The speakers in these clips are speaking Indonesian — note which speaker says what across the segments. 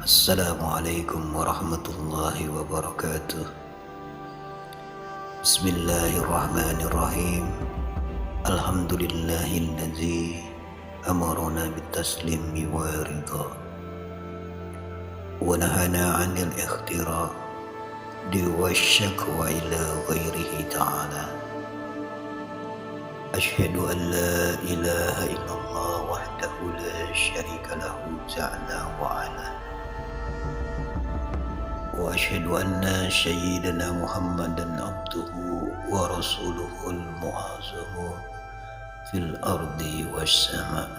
Speaker 1: Assalamualaikum warahmatullahi wabarakatuh. Bismillahirrahmanirrahim. Alhamdulillahilladzi amarna bitaslimi wa ridha wa nahana 'anil ikhtira' wa syakwa ila ghairihi ta'ala. Asyhadu an la ilaha illallah wahdahu la syarika lahu ta'ala wa 'ala. وأشهد أن سيدنا محمدا عبده ورسوله المعظم في الأرض والسماء.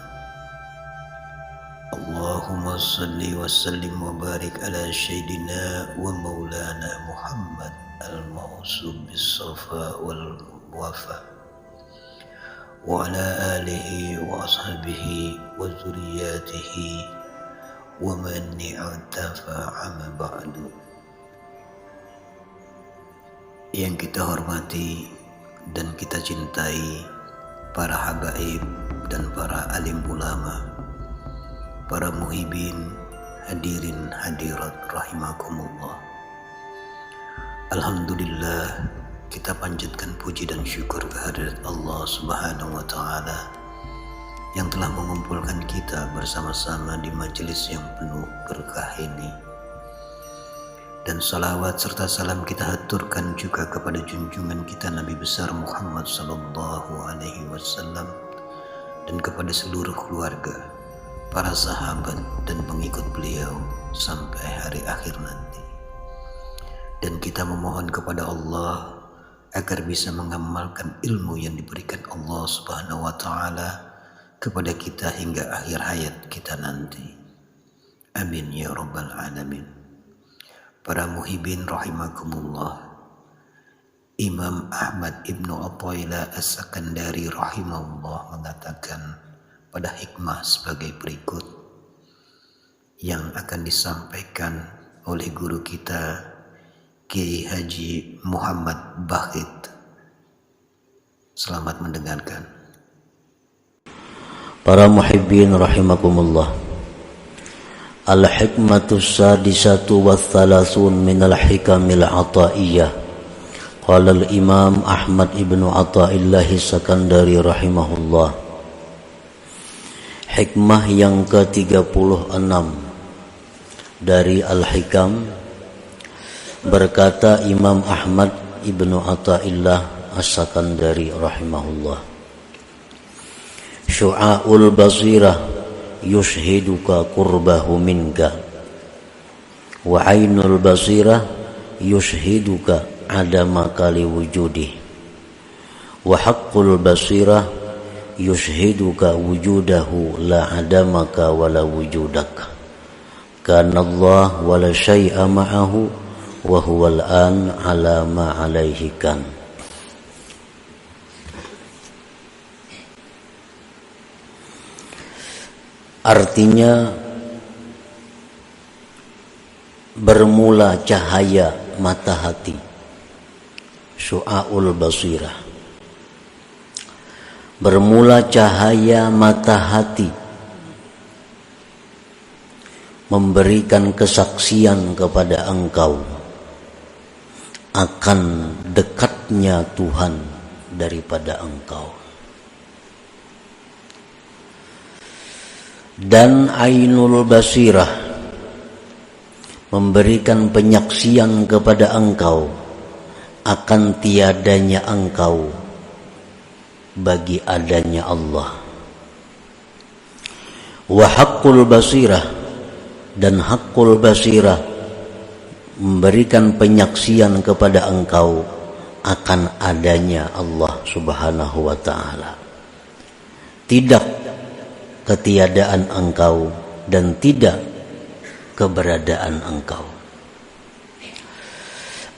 Speaker 1: اللهم صل وسلم وبارك على سيدنا ومولانا محمد الموصوف بالصفاء والوفاء وعلى آله وأصحابه وذرياته ومن اعتفى عما بعد. Yang kita hormati dan kita cintai para habaib dan para alim ulama, para muhibin, hadirin hadirat rahimakumullah. Alhamdulillah, kita panjatkan puji dan syukur kehadirat Allah Subhanahu wa taala yang telah mengumpulkan kita bersama-sama di majelis yang penuh berkah ini. Dan salawat serta salam kita haturkan juga kepada junjungan kita Nabi besar Muhammad sallallahu alaihi wasallam dan kepada seluruh keluarga, para sahabat dan pengikut beliau sampai hari akhir nanti. Dan kita memohon kepada Allah agar bisa mengamalkan ilmu yang diberikan Allah Subhanahu wa taala kepada kita hingga akhir hayat kita nanti. Amin ya rabbal alamin. Para muhibin rahimakumullah, Imam Ahmad Ibnu Athaillah As-Sakandari rahimahullah mengatakan pada hikmah sebagai berikut yang akan disampaikan oleh guru kita Kiai Haji Muhammad Bakhit. Selamat mendengarkan.
Speaker 2: Para muhibbin rahimakumullah. Al-hikmatus sadisatu wa thalathun minal hikamil ataiyah. Qala al-imam Ahmad ibnu Athaillah Sakandari rahimahullah. Hikmah yang ke-36 dari Al-Hikam, berkata Imam Ahmad ibnu Athaillah As-Sakandari rahimahullah. Syu'aul basirah yushhiduka qurbahu minka wa ainul basirah yushhiduka adamaka liwujudih wa haqqul basirah yushhiduka wujudahu la adamaka wala wujudak kana Allah wala syai'a ma'ahu wa huwal an ala ma alaihi kan. Artinya, bermula cahaya mata hati, syu'aul basirah. Bermula cahaya mata hati memberikan kesaksian kepada engkau akan dekatnya Tuhan daripada engkau. Dan ainul basirah memberikan penyaksian kepada engkau akan tiadanya engkau bagi adanya Allah. Wa haqqul basirah, dan haqqul basirah memberikan penyaksian kepada engkau akan adanya Allah Subhanahu wa taala. Tidak ketiadaan engkau dan tidak keberadaan engkau.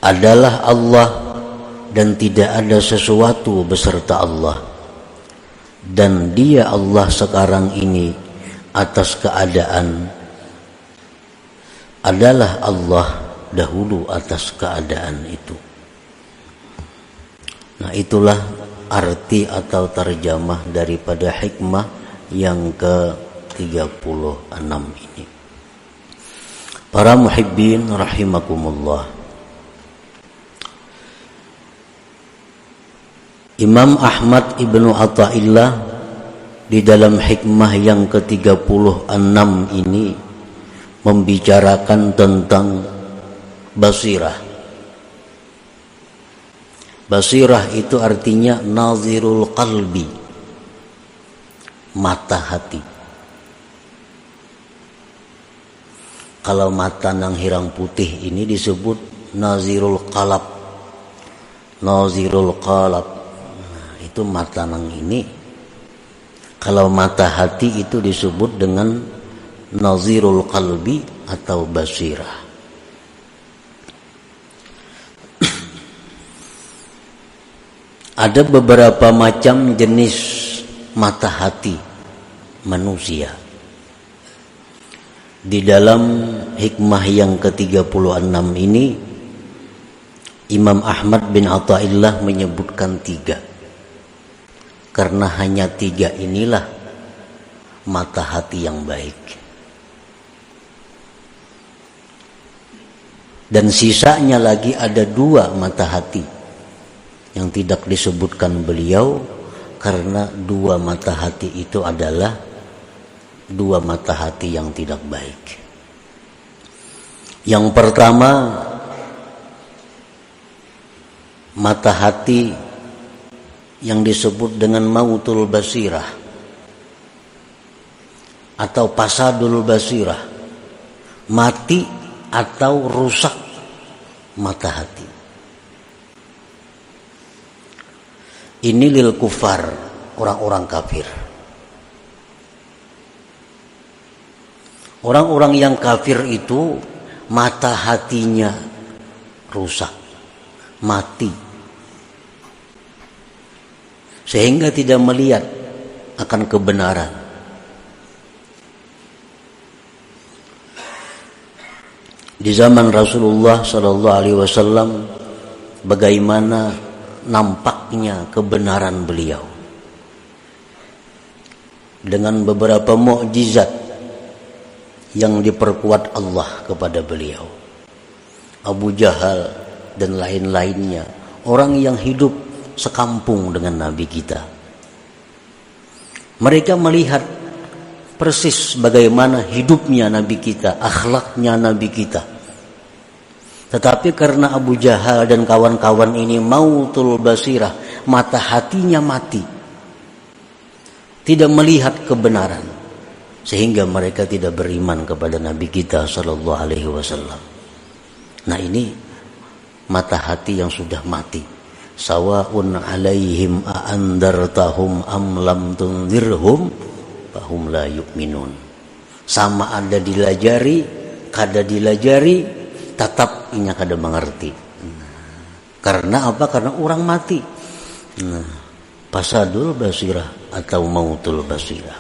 Speaker 2: Adalah Allah dan tidak ada sesuatu beserta Allah. Dan Dia Allah sekarang ini atas keadaan adalah Allah dahulu atas keadaan itu. Nah, itulah arti atau terjemah daripada hikmah yang ke-36 ini. Para muhibbin rahimakumullah. Imam Ahmad ibnu Athaillah di dalam hikmah yang ke-36 ini membicarakan tentang basirah. Basirah itu artinya nazirul qalbi, mata hati. Kalau mata nang hirang putih ini disebut nazirul qalab. Nazirul qalab. Nah, itu mata nang ini. Kalau mata hati itu disebut dengan nazirul qalbi atau basirah. Ada beberapa macam jenis mata hati manusia. Di dalam hikmah yang ke-36 ini Imam Ahmad bin Athaillah menyebutkan 3. Karena hanya 3 inilah mata hati yang baik. Dan sisanya lagi ada 2 mata hati yang tidak disebutkan beliau, karena 2 mata hati itu adalah 2 mata hati yang tidak baik. Yang pertama, mata hati yang disebut dengan mautul basirah atau pasadul basirah, mati atau rusak mata hati. Ini lil kufar, orang-orang kafir. Orang-orang yang kafir itu mata hatinya rusak, mati, sehingga tidak melihat akan kebenaran. Di zaman Rasulullah SAW, bagaimana nampaknya kebenaran beliau dengan beberapa mukjizat yang diperkuat Allah kepada beliau. Abu Jahal dan lain-lainnya, orang yang hidup sekampung dengan Nabi kita. Mereka melihat persis bagaimana hidupnya Nabi kita, akhlaknya Nabi kita. Tetapi karena Abu Jahal dan kawan-kawan ini mautul basirah, mata hatinya mati, tidak melihat kebenaran, sehingga mereka tidak beriman kepada Nabi kita sallallahu alaihi wasallam. Nah, ini mata hati yang sudah mati. Sawaun alaihim a'andartahum am lam tunzirhum fahum la yu'minun. Sama ada dilajari, kada dilajari, tetap inya kada mengerti. Karena apa? Karena orang mati. Pasadul basirah atau mautul basirah.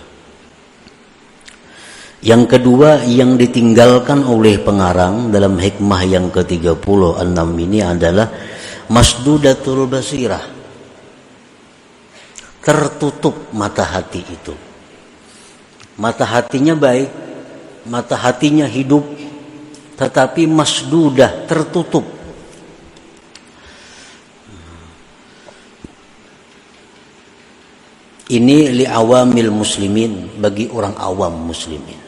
Speaker 2: Yang kedua yang ditinggalkan oleh pengarang dalam hikmah yang ke-36 ini adalah masdudatul basirah. Tertutup mata hati itu. Mata hatinya baik, mata hatinya hidup, tetapi masdudah, tertutup. Ini li'awamil muslimin, bagi orang awam muslimin.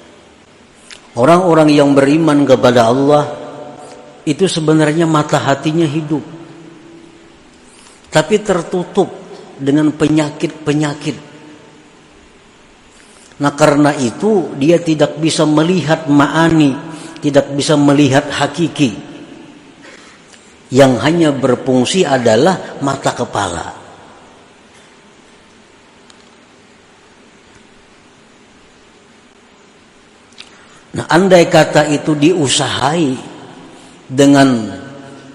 Speaker 2: Orang-orang yang beriman kepada Allah itu sebenarnya mata hatinya hidup, tapi tertutup dengan penyakit-penyakit. Nah, karena itu dia tidak bisa melihat ma'ani, tidak bisa melihat hakiki. Yang hanya berfungsi adalah mata kepala. Nah, andai kata itu diusahai dengan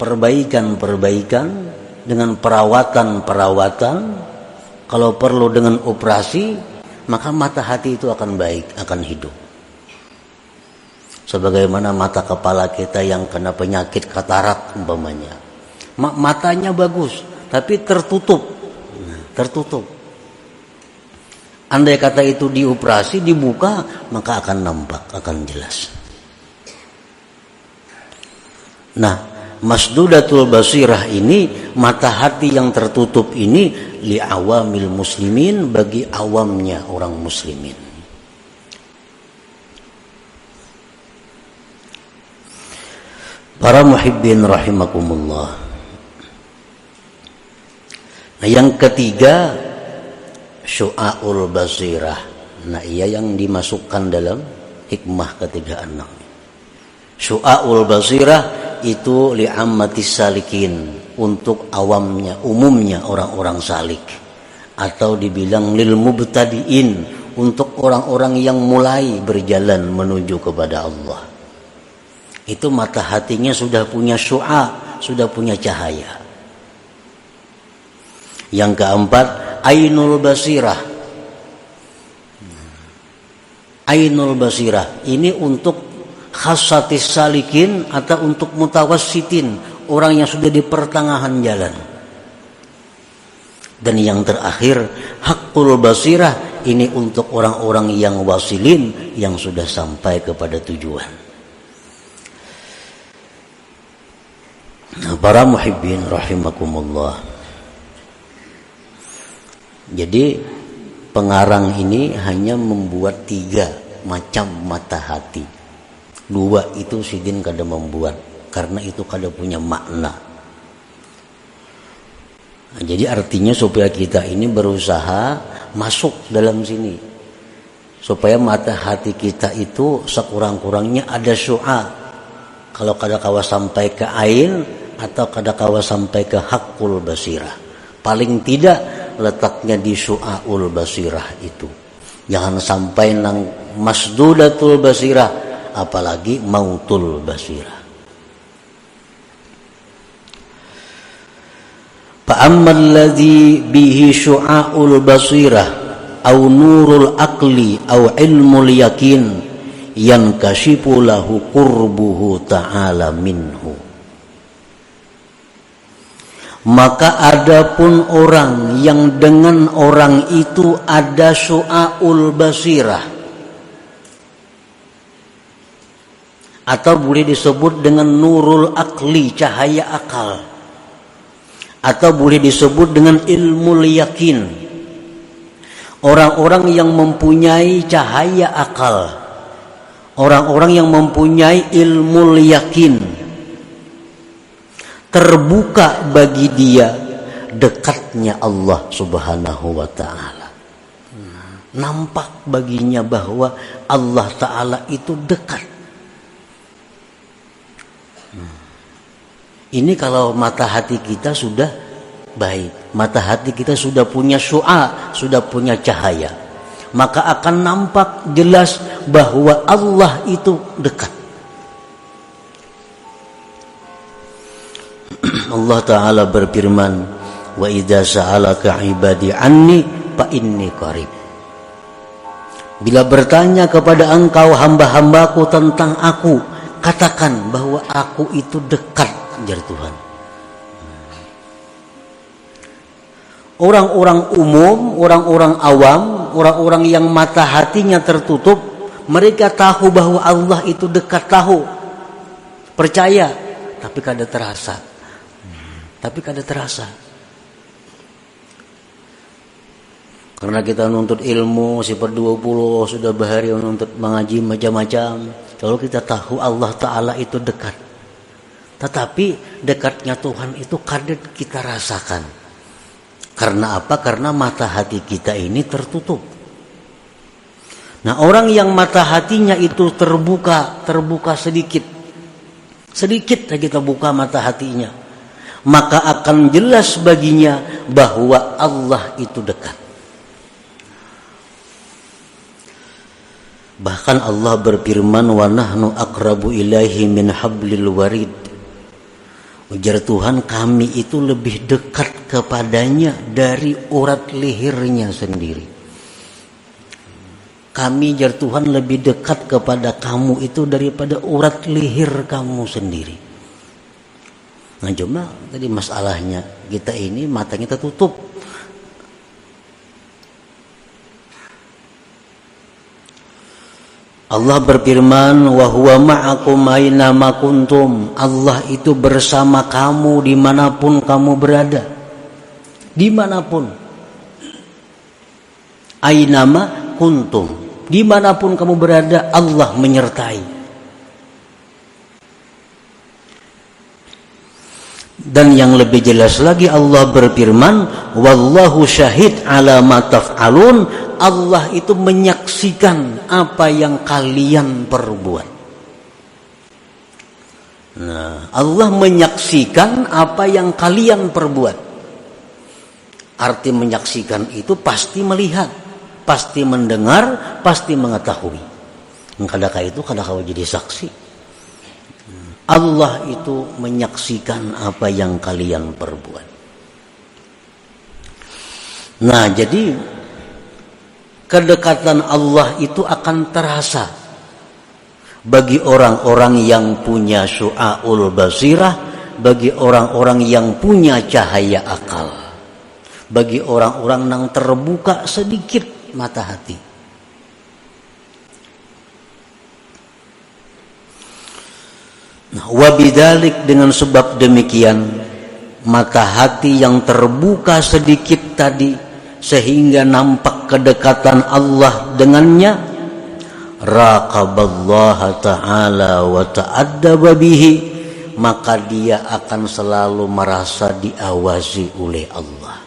Speaker 2: perbaikan-perbaikan, dengan perawatan-perawatan, kalau perlu dengan operasi, maka mata hati itu akan baik, akan hidup. Sebagaimana mata kepala kita yang kena penyakit katarak umpamanya. Matanya bagus, tapi tertutup. Tertutup. Andai kata itu dioperasi, dibuka, maka akan nampak, akan jelas. Nah, masdudatul basirah ini, mata hati yang tertutup ini, li awamil muslimin, bagi awamnya orang muslimin. Para muhibbin rahimakumullah. Nah, yang ketiga, syu'aul basirah. Nah, ia yang dimasukkan dalam hikmah ke-36. Syu'aul basirah itu li'ammatis salikin, untuk awamnya, umumnya orang-orang salik, atau dibilang lil mubtadiin, untuk orang-orang yang mulai berjalan menuju kepada Allah. Itu mata hatinya sudah punya syu'a, sudah punya cahaya. Yang keempat, ainul basirah. Ainul basirah ini untuk khasatis salikin atau untuk mutawassitin, orang yang sudah di pertengahan jalan. Dan yang terakhir, haqqul basirah, ini untuk orang-orang yang wasilin, yang sudah sampai kepada tujuan. Nah, para muhibbin rahimakumullah. Jadi pengarang ini hanya membuat 3 macam mata hati. 2 itu sidin kada membuat, karena itu kada punya makna. Nah, jadi artinya supaya kita ini berusaha masuk dalam sini, supaya mata hati kita itu sekurang-kurangnya ada syu'a. Kalau kada kawa sampai ke ain, atau kada kawa sampai ke haqqul basirah, paling tidak letaknya di syu'aul basirah itu. Jangan sampai nang masdudatul basirah, apalagi mautul basirah. Fa'ammal ladzi bihi syu'aul basirah au nurul aqli au ilmul yakin, yankashifu lahu qurbuhu ta'ala minhu. Maka adapun orang yang dengan orang itu ada syu'aul basirah, atau boleh disebut dengan nurul akli, cahaya akal, atau boleh disebut dengan ilmul yakin. Orang-orang yang mempunyai cahaya akal, orang-orang yang mempunyai ilmul yakin, terbuka bagi dia dekatnya Allah Subhanahu wa ta'ala. Nampak baginya bahwa Allah Ta'ala itu dekat. Ini kalau mata hati kita sudah baik, mata hati kita sudah punya syu'a, sudah punya cahaya, maka akan nampak jelas bahwa Allah itu dekat. Allah Ta'ala berfirman, wa idza sa'alaka ibadi anni fa inni qarib. Bila bertanya kepada engkau hamba-hambaku tentang aku, katakan bahwa aku itu dekat, jar Tuhan. Orang-orang umum, orang-orang awam, orang-orang yang mata hatinya tertutup, mereka tahu bahwa Allah itu dekat, tahu, percaya, tapi kada terasa. Karena kita nuntut ilmu sifat 20, sudah bahari menuntut mengaji macam-macam, lalu kita tahu Allah Ta'ala itu dekat. Tetapi dekatnya Tuhan itu kada kita rasakan. Karena apa? Karena mata hati kita ini tertutup. Nah, orang yang mata hatinya itu terbuka sedikit saja kita buka mata hatinya, maka akan jelas baginya bahwa Allah itu dekat. Bahkan Allah berfirman, wa nahnu aqrabu ilaihi min hablil warid. Ujar Tuhan, kami itu lebih dekat kepadanya dari urat lehernya sendiri. Kami, jar Tuhan, lebih dekat kepada kamu itu daripada urat leher kamu sendiri. Nah, cuma tadi masalahnya kita ini matanya tertutup. Allah berfirman, wa huwa ma'akum aina ma kuntum. Allah itu bersama kamu dimanapun kamu berada. Dimanapun. Aina ma kuntum. Dimanapun kamu berada, Allah menyertai. Dan yang lebih jelas lagi Allah berfirman, wallahu syahid ala ma taf'alun. Allah itu menyaksikan apa yang kalian perbuat. Nah, Allah menyaksikan apa yang kalian perbuat. Arti menyaksikan itu pasti melihat, pasti mendengar, pasti mengetahui. Kadang-kadang itu kadang-kadang jadi saksi. Allah itu menyaksikan apa yang kalian perbuat. Nah, jadi kedekatan Allah itu akan terasa bagi orang-orang yang punya syu'aul basirah, bagi orang-orang yang punya cahaya akal, bagi orang-orang yang terbuka sedikit mata hati. Nah, wabidalik, dengan sebab demikian mata hati yang terbuka sedikit tadi sehingga nampak kedekatan Allah dengannya, raqaballaha ta'ala wa ta'addaba bihi, maka dia akan selalu merasa diawasi oleh Allah.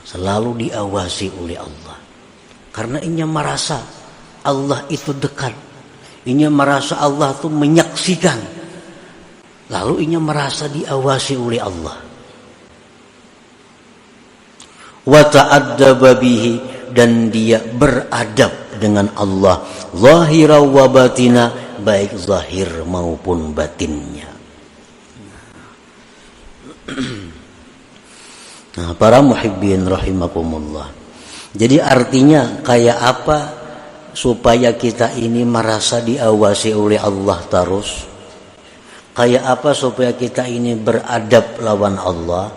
Speaker 2: Selalu diawasi oleh Allah. Karena inya merasa Allah itu dekat. Inya merasa Allah itu menyaksikan. Lalu inya merasa diawasi oleh Allah. Wa ta'addaba bihi, dan dia beradab dengan Allah, zahira wa batina, baik zahir maupun batinnya. Nah, para muhibbin rahimakumullah. Jadi artinya kayak apa supaya kita ini merasa diawasi oleh Allah terus? Kayak apa supaya kita ini beradab lawan Allah?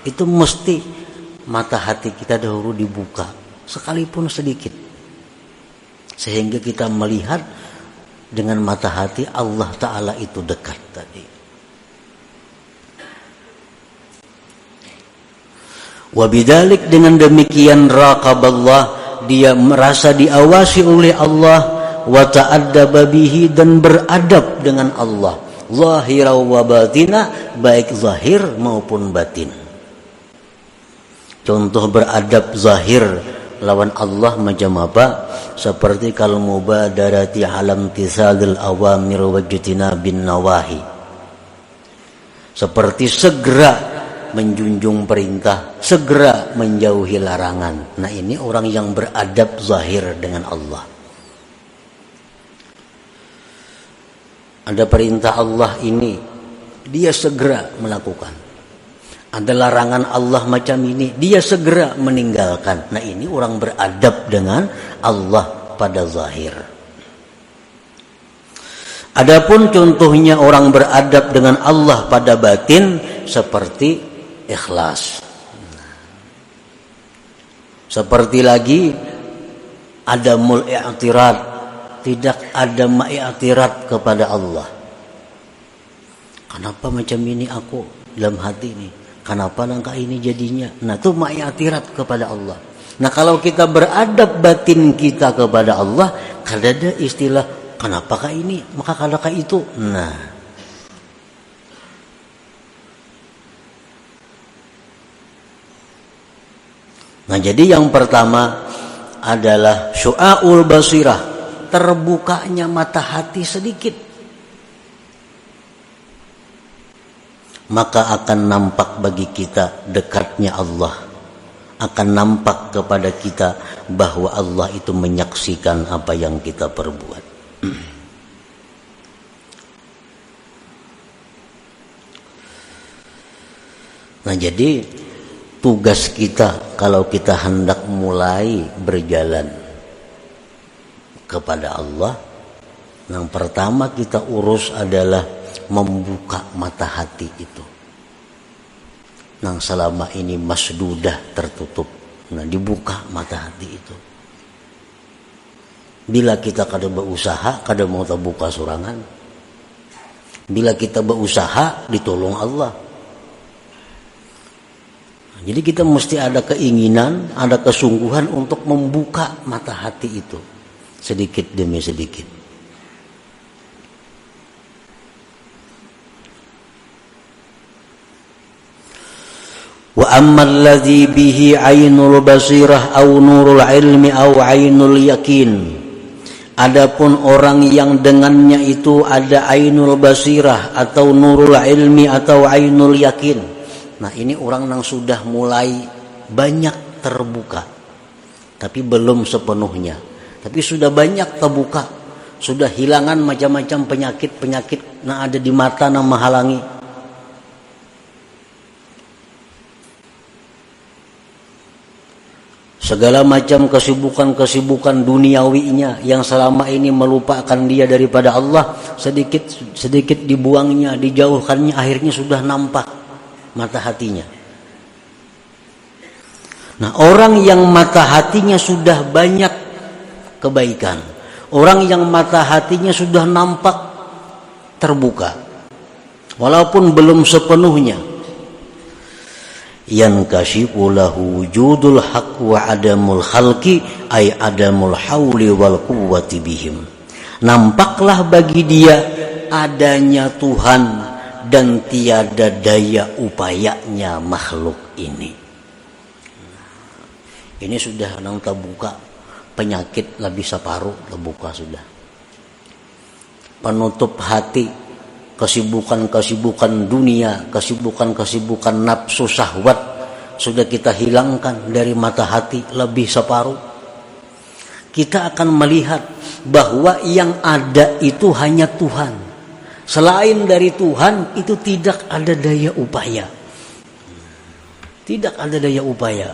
Speaker 2: Itu mesti mata hati kita dahulu dibuka, sekalipun sedikit, sehingga kita melihat dengan mata hati Allah Ta'ala itu dekat tadi. Wabidalik, dengan demikian raqaballah, dia merasa diawasi oleh Allah, wa ta'addaba bihi, dan beradab dengan Allah, zahira wa batina, baik zahir maupun batin. Contoh beradab zahir lawan Allah macam apa? Seperti kalau mubadarati alam tisadil awamir wajtina bin nawahi, seperti segera menjunjung perintah, segera menjauhi larangan. Nah, ini orang yang beradab zahir dengan Allah. Ada perintah Allah ini, dia segera melakukan. Ada larangan Allah macam ini, dia segera meninggalkan. Nah, ini orang beradab dengan Allah pada zahir. Adapun contohnya orang beradab dengan Allah pada batin, seperti ikhlas. Seperti lagi adamul i'tirad, tidak ada ma'iktirat kepada Allah. Kenapa macam ini aku dalam hati ini? Kenapa langkah ini jadinya? Nah, itu ma'iktirat kepada Allah. Nah, kalau kita beradab batin kita kepada Allah, kada ada istilah kenapakah ini, maka kadakah itu. Nah, jadi yang pertama adalah syu'aul basirah, terbukanya mata hati sedikit, maka akan nampak bagi kita dekatnya Allah, akan nampak kepada kita bahwa Allah itu menyaksikan apa yang kita perbuat. Nah, jadi tugas kita kalau kita hendak mulai berjalan kepada Allah, yang pertama kita urus adalah membuka mata hati itu, yang selama ini masdudah, tertutup. Nah, dibuka mata hati itu. Bila kita kada berusaha, kada mau terbuka sorangan. Bila kita berusaha, ditolong Allah. Jadi kita mesti ada keinginan, ada kesungguhan untuk membuka mata hati itu. Sedikit demi sedikit. Wa ammal ladzi bihi ainul basirah au nurul ilmi au ainul yakin. Adapun orang yang dengannya itu ada ainul basirah atau nurul ilmi atau ainul yakin. Nah, ini orang yang sudah mulai banyak terbuka, tapi belum sepenuhnya. Tapi sudah banyak terbuka, sudah hilangan macam-macam penyakit-penyakit yang ada di mata yang menghalangi. Segala macam kesibukan-kesibukan duniawinya yang selama ini melupakan dia daripada Allah, sedikit dibuangnya, dijauhkannya, akhirnya sudah nampak mata hatinya. Nah, orang yang mata hatinya sudah banyak kebaikan, orang yang mata hatinya sudah nampak terbuka, walaupun belum sepenuhnya, yankashifu lahu wujudul haq wa adamul khalqi ay adamul hauli wal quwwati bihim. Nampaklah bagi dia adanya Tuhan dan tiada daya upayanya makhluk ini. Ini sudah nang terbuka, penyakit lebih separuh terbuka sudah. Penutup hati, kesibukan-kesibukan dunia, kesibukan-kesibukan nafsu syahwat sudah kita hilangkan dari mata hati lebih separuh. Kita akan melihat bahwa yang ada itu hanya Tuhan. Selain dari Tuhan itu tidak ada daya upaya. Tidak ada daya upaya.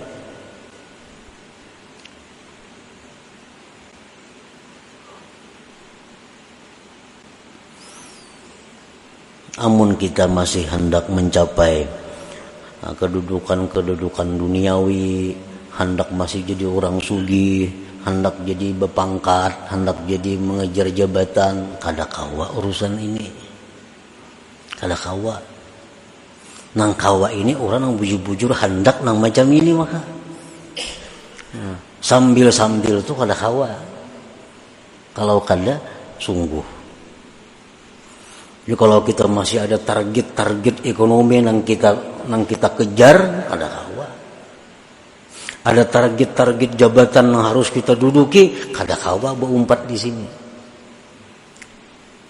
Speaker 2: Amun kita masih hendak mencapai kedudukan duniawi, hendak masih jadi orang sugih, hendak jadi berpangkat, hendak jadi mengejar jabatan, kada kawa urusan ini. Kada kawa. Nang kawa ini orang yang bujur-bujur hendak nang macam ini maka. Sambil-sambil tuh kada kawa. Kalau kada sungguh. Jadi kalau kita masih ada target ekonomi yang kita kejar, ada kawa. Ada target jabatan yang harus kita duduki, kada kawa berumpat di sini.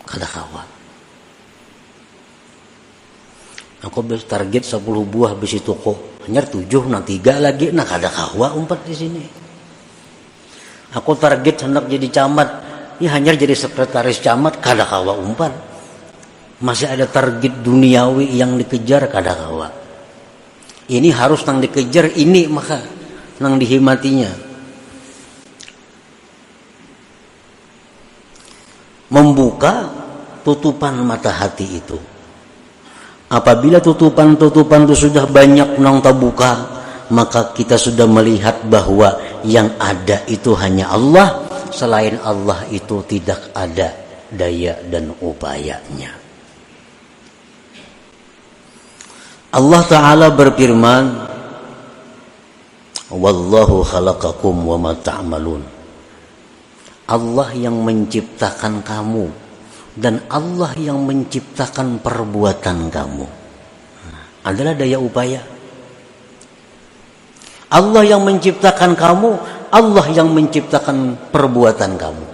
Speaker 2: Kada kawa. Aku target 10 buah besi toko, hanya 7 nah 3 lagi, nah kada kawa umpat di sini. Aku target hendak jadi camat, ya hanya jadi sekretaris camat, kada kawa umpat. Masih ada target duniawi yang dikejar kada kawa. Ini harus nang dikejar ini maka nang dihimatinya. Membuka tutupan mata hati itu. Apabila tutupan-tutupan itu sudah banyak nang terbuka, maka kita sudah melihat bahwa yang ada itu hanya Allah, selain Allah itu tidak ada daya dan upayanya. Allah Ta'ala berfirman, Wallahu khalaqakum wa ma ta'malun. Allah yang menciptakan kamu dan Allah yang menciptakan perbuatan kamu. Adalah daya upaya. Allah yang menciptakan kamu, Allah yang menciptakan perbuatan kamu.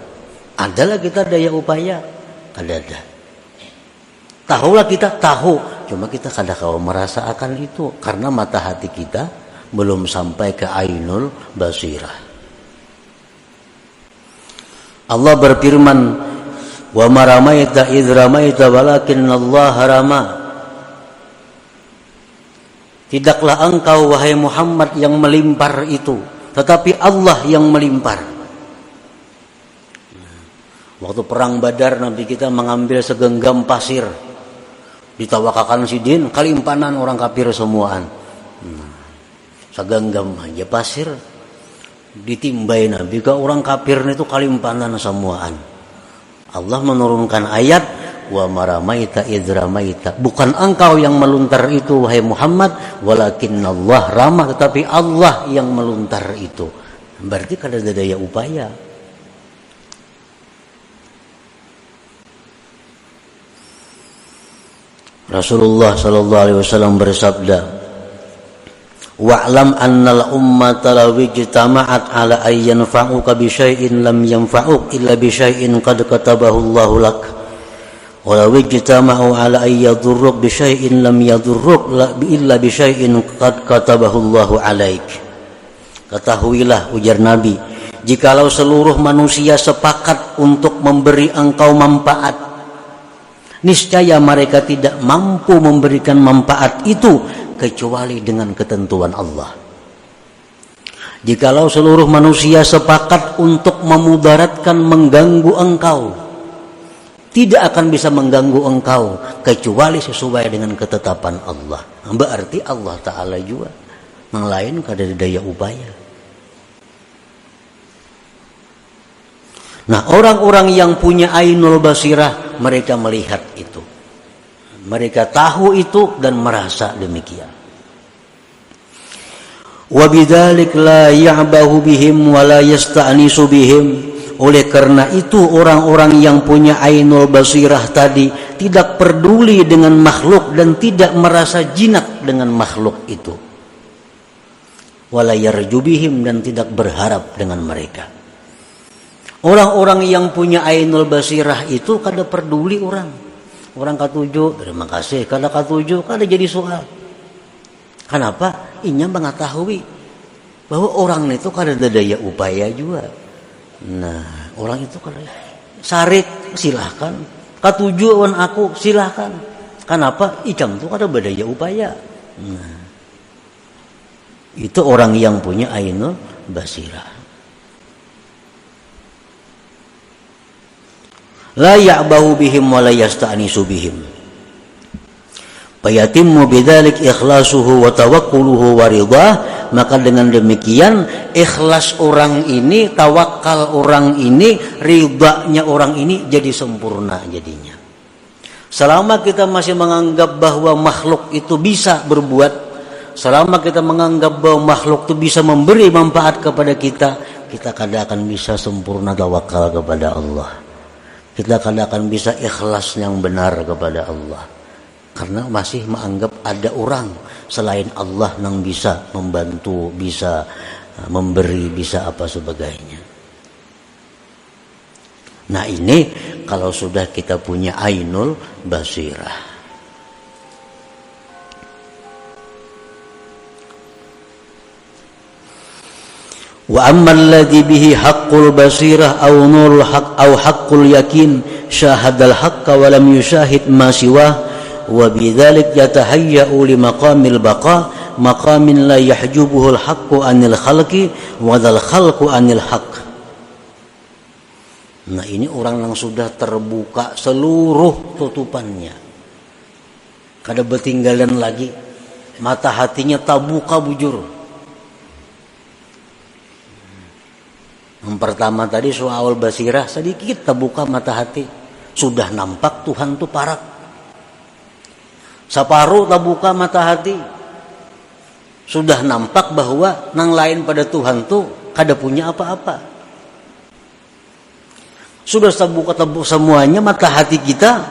Speaker 2: Adalah kita daya upaya? Ada. Tahulah kita tahu, cuma kita kadang-kadang merasa akan itu karena mata hati kita belum sampai ke ainul basirah. Allah berfirman, wa ma ramaita idh ramaita walakinna Allah rama. Tidaklah engkau wahai Muhammad yang melimpar itu, tetapi Allah yang melimpar. Waktu perang Badar Nabi kita mengambil segenggam pasir, ditawakakan sidin, kalimpanan orang kafir semuaan. Segenggam aja pasir ditimbai Nabi ke orang kafir itu kalimpanan semuaan. Allah menurunkan ayat wa maramaita idramaita, bukan engkau yang meluntar itu wahai Muhammad, walakinnallah ramah, tetapi Allah yang meluntar itu. Berarti kada ada daya upaya. Rasulullah sallallahu alaihi wasallam bersabda, wa'lam annal ummata law ijtama'at ala ay yanfa'uka bi syai'in lam yanfa'uk illa bi syai'in qad katabahu Allahu lak wa law ijtama'u ala ay yadurruk bi syai'in lam yadurruk illa bi syai'in qad katabahu Allahu alaik. Ketahuilah, ujar Nabi, jikalau seluruh manusia sepakat untuk memberi engkau manfaat, niscaya mereka tidak mampu memberikan manfaat itu kecuali dengan ketentuan Allah. Jikalau seluruh manusia sepakat untuk memudaratkan, mengganggu engkau, tidak akan bisa mengganggu engkau kecuali sesuai dengan ketetapan Allah. Berarti Allah Ta'ala juga yang lain kada daya upaya. Nah, orang-orang yang punya ainul basirah, mereka melihat itu, mereka tahu itu dan merasa demikian. Wa bidzalik la ya'bahu bihim wa la yasta'nisu bihim. Oleh karena itu orang-orang yang punya ainul basirah tadi tidak peduli dengan makhluk dan tidak merasa jinak dengan makhluk itu. Wa la yarju bihim, dan tidak berharap dengan mereka. Orang-orang yang punya ainul basirah itu kada peduli orang. Orang katuju, terima kasih. Kada katuju, kada jadi soal. Kenapa? Inya mengetahui bahwa orang itu kada ada daya upaya juga. Nah, orang itu kada sarik, silahkan. Katuju wan aku, silahkan. Kenapa? Icam itu kada berdaya upaya. Nah, itu orang yang punya ainul basirah. La ya'bahu bihim wa la yasta'nisu bihim. Fayatimmu bidzalik ikhlasuhu wa tawakkuluhu wa ridhah. Maka dengan demikian ikhlas orang ini, tawakal orang ini, ridhanya orang ini jadi sempurna jadinya. Selama kita masih menganggap bahwa makhluk itu bisa berbuat, selama kita menganggap bahwa makhluk itu bisa memberi manfaat kepada kita, kita kada akan bisa sempurna tawakal kepada Allah. Kita kadang akan bisa ikhlas yang benar kepada Allah, karena masih menganggap ada orang selain Allah yang bisa membantu, bisa memberi, bisa apa sebagainya. Nah, ini kalau sudah kita punya ainul basirah. Wa ammal ladzi bihi haqqul basirah aw nurul haqq aw haqqul yakin syahadal haqqa wa lam yushahid ma siwa wa bidzalik yatahayya'u li maqamil baqa maqamin la yahjubuhul haqqu anil khalqi wa dzal khalqu anil haqq. Nah, ini orang yang sudah terbuka seluruh tutupannya, kada bertinggalan lagi, mata hatinya terbuka bujur. Yang pertama tadi soal basirah, sedikit terbuka mata hati, sudah nampak Tuhan itu parak. Separuh terbuka mata hati, sudah nampak bahwa nang lain pada Tuhan itu kada punya apa-apa. Sudah terbuka semuanya mata hati kita,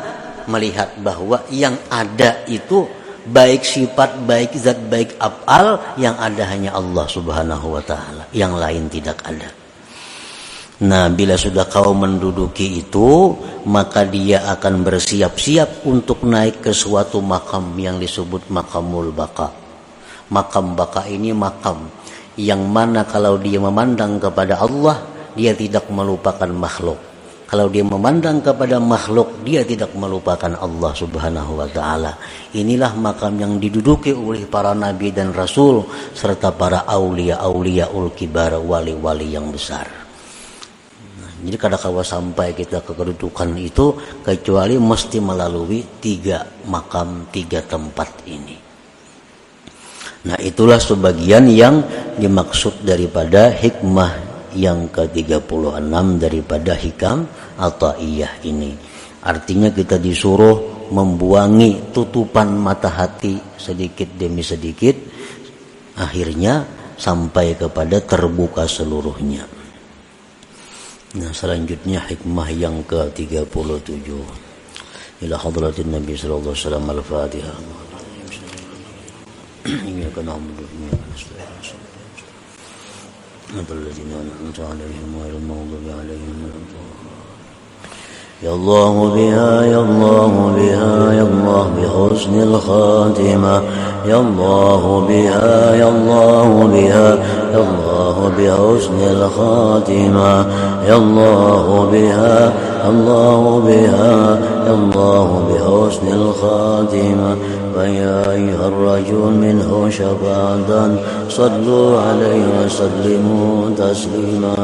Speaker 2: melihat bahwa yang ada itu baik sifat, baik zat, baik af'al, yang ada hanya Allah Subhanahu wa ta'ala, yang lain tidak ada. Nah, bila sudah kau menduduki itu, maka dia akan bersiap-siap untuk naik ke suatu makam yang disebut makamul baka. Makam baka ini makam yang mana kalau dia memandang kepada Allah, dia tidak melupakan makhluk. Kalau dia memandang kepada makhluk, dia tidak melupakan Allah Subhanahu wa ta'ala. Inilah makam yang diduduki oleh para nabi dan rasul, serta para aulia-auliaul kibar, wali-wali yang besar. Jadi kadang-kadang sampai kita ke kedudukan itu, kecuali mesti melalui 3 makam, 3 tempat ini. Nah, itulah sebagian yang dimaksud daripada hikmah yang ke-36 daripada hikam Athaiyah ini. Artinya kita disuruh membuangi tutupan mata hati sedikit demi sedikit, akhirnya sampai kepada terbuka seluruhnya. Nah, selanjutnya hikmah yang ke-37. Ila hadratin Nabi sallallahu alaihi wasallam al-Fatihah. Iyyaka na'budu wa iyyaka nasta'in. الذين أنعمت عليهم غير المغضوب عليهم ولا الضالين. يا الله بها يا الله بها يا الله بحسن الخاتمة يا الله بها يا الله بها يا الله بحسن الخاتمة يا الله بها الله بها يا الله بحسن الخاتمة ويا أيها الرجل منه شفاعة صلوا عليه وسلموا تسليما.